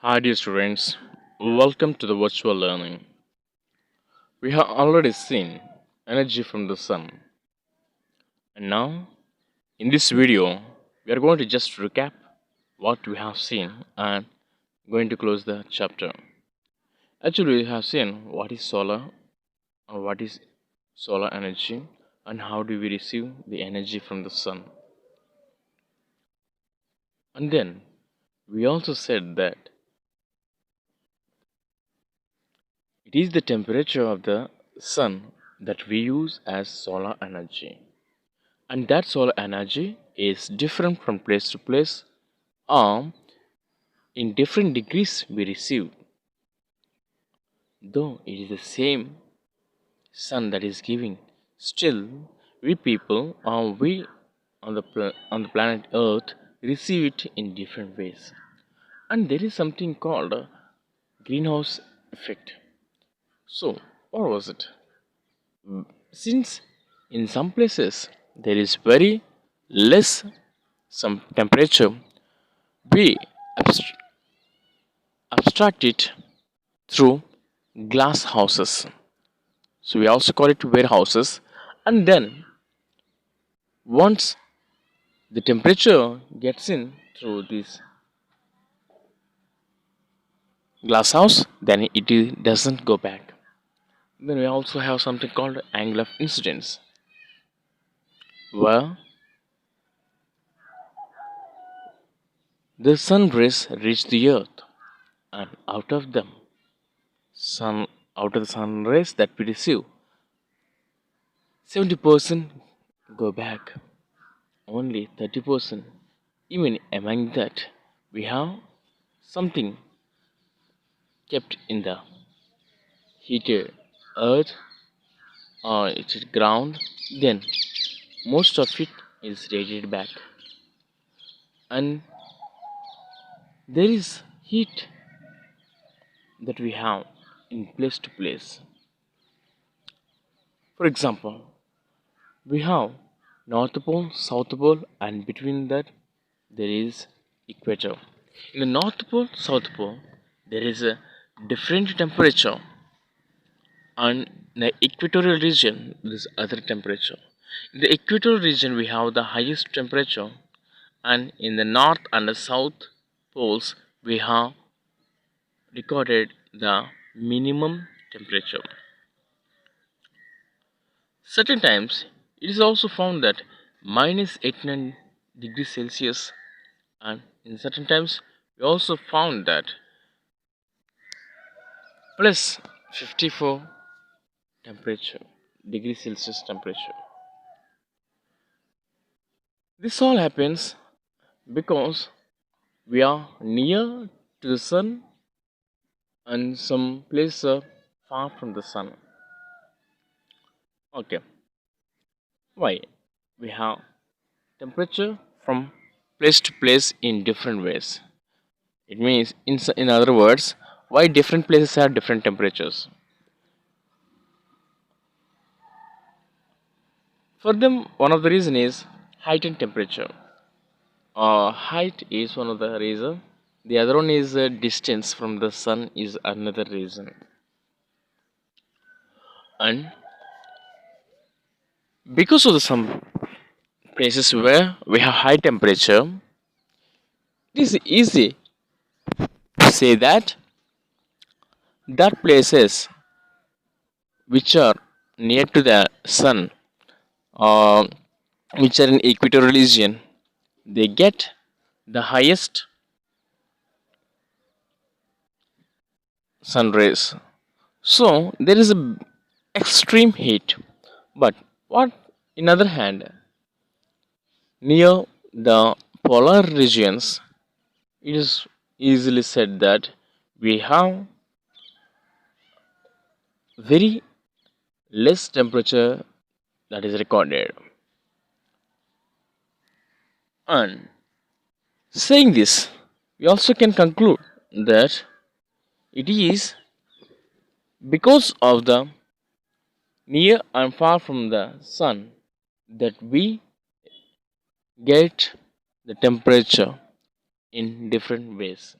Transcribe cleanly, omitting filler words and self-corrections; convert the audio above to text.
Hi dear students, welcome to the virtual learning. We have already seen energy from the sun, and now in this video we are going to just recap what we have seen and going to close the chapter. Actually, we have seen what is solar and what is solar energy and how do we receive the energy from the sun. And then we also said that it is the temperature of the sun that we use as solar energy. And that solar energy is different from place to place or in different degrees we receive, though it is the same sun that is giving. Still, we people or we on on the planet earth receive it in different ways. And there is something called a greenhouse effect. So what was it? Since in some places there is very less some temperature, we abst- abstract it through glass houses. So we also call it warehouses. And then once the temperature gets in through this glass house, then doesn't go back. Then we also have something called angle of incidence, where the sun rays reach the earth, and sun out of the sun rays that we receive, 70% go back. Only 30%. Even among that, we have something kept in the heated earth or its ground, then most of it is radiated back. And there is heat that we have in place to place. For example, we have North Pole, South Pole, and between that there is equator. In the North Pole, South Pole, there is a different temperature, and in the equatorial region there is other temperature. In the equatorial region we have the highest temperature, and in the north and the south poles we have recorded the minimum temperature. Certain times it is also found that minus 89 degrees Celsius, and in certain times we also found that plus 54 temperature degrees Celsius temperature. This all happens because we are near to the sun and some places are far from the sun. Okay, why? We have temperature from place to place in different ways. It means, in other words, why different places have different temperatures. For them, one of the reason is height and temperature. Height is one of the reason. The other one is distance from the sun is another reason. And because of the some places where we have high temperature, it is easy to say that places which are near to the sun, uh, which are in equatorial region, they get the highest sun rays. So there is a extreme heat. But what in other hand, near the polar regions, it is easily said that we have very less temperature that is recorded. And saying this, we also can conclude that it is because of the near and far from the sun that we get the temperature in different ways.